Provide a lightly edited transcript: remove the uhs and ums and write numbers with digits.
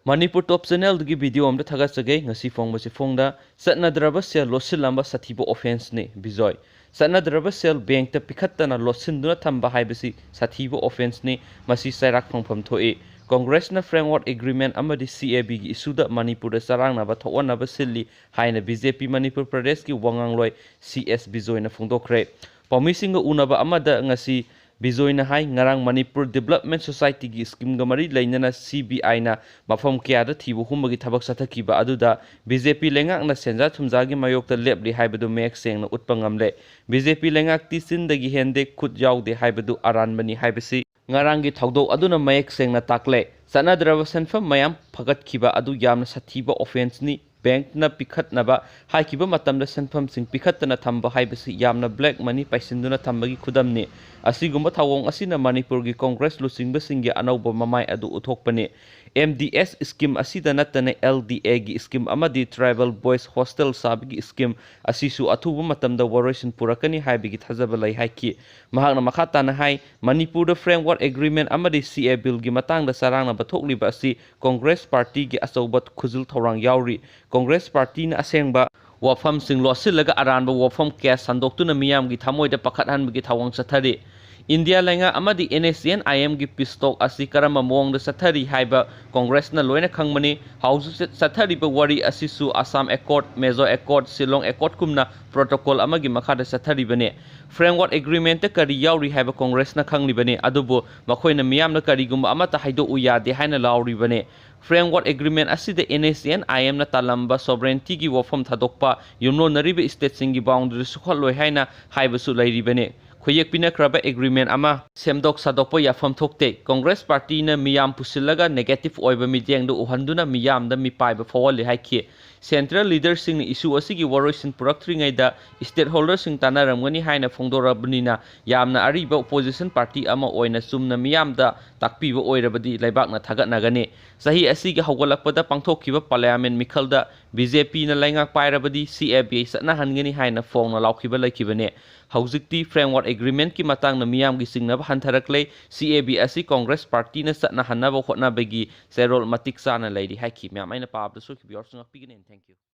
Manipur Top Channel की video अमदा थगसगे ngasi फोंगबसे फोंगदा सतनद्रब सेल लोसिलamba sathibo offense ने बिजॉय सतनद्रब सेल बैंक त पिखत्तना लोसिंदुना थंबा हाइबसी sathibo offense ने मसी सैराक फंगफम थोए कांग्रेस न फ्रेमवर्क एग्रीमेंट अमदी CAB की इशूदा मणिपुर सरांगनाबा थोअनबा सिल्ली हाइना BJP मणिपुर प्रदेश की वांगांगलोय CS बिजॉय न फोंदोखरे पॉमिसिंग उनबा अमदा ngasi बिजोय न high ngarang Manipur Development Society की स्कीम गमरी लेना CBI ना मफम क्या थीबु हुमगी थबक सथकीबा अदुदा BJP लेंगाक न सेंजा थुमजागी मयोक्ता लेपली हाइबदु मेक सेंगना उत्पंगमले BJP लेंगाक ती सिंदगी हेंदे खुद याउदे हाइबदु अरानबनी हाइबसी ngarang gi thawdo aduna mayek sengna takle sanadraba senfam mayam phagatkiba adu yamna sathiba offense ni bank na pikhatnaba haikiba matamda senfam sing pikhatna thamba haibasi yamna black money paisinduna thambagi khudamni asigumba thawong asina manipur gi congress lusingba singi anauba mamai adu uthokpani MDS scheme asida natane LDA gi scheme amadi tribal boys hostel sabgi scheme asisu athubu matamda waroisin purakani haibigi thajaba lai haiki mahakna makhata na hai manipur the framework agreement amadi CA bill gi matangda sarangna bathokliba asi congress party gi asaubat khuzul thorang yauri congress party na asengba wafam singlo silaga aranba wafam case sandoktuna miyam gi thamoida pakhathan gi thawang sathari India lenga amadi NACN IM gi pistok asi karama mong da sathari haiba congress na loina khangmani house sathari ba wari asisu Assam Accord Mezo Accord Silong Accord kumna protocol amagi makhada sathari bane framework agreement ta kari yauri haiba congress na khangli bane adubo makhoina miyam na kari gum amata haido uyade haina lauri bane framework agreement asida NACN IM na talamba sovereignty gi wafam thadokpa yumno naribe state singi boundary sukhol loi haina haiba su lairi bane खोयक पिनख्रब agreement अमा सेमदोक सादोकप याफम थोकते Congress party न मियाम पुसिलगा negative ओइबा meeting दो उहंदुना मियाम द मिपाइब फवले हाइखि सेंट्रल लीडर सिंग इशू असिगी वरोइसिन पुरक्थ्रिङैदा स्टेट होल्डर सिंग तानारमगनि हाइना फोंदोरबनिना यामना अरिबा ओपोजिशन पार्टी अमा ओइना सुमना मियाम द ताकपीबा ओइरबदि लैबाकना थागतनागनि सही असिगी हौगलकपदा पांथोखिबा पार्लियामेंट मिखलदा BJP na laingak pairabadi CAB satna hangani haina फोंगना लाउखिबा लैखिबने हौजिकती फ्रेमवर्क एग्रीमेंट की मतंग न मियाम की सिंगनब हंथरकले CAB असि कांग्रेस पार्टी न सतना हन्नब होटनाबगी सेरोल मतिक चाना लैरि हाइखि म्याम आइना पाबदसु खिबियोर संग पिगने थैंक यू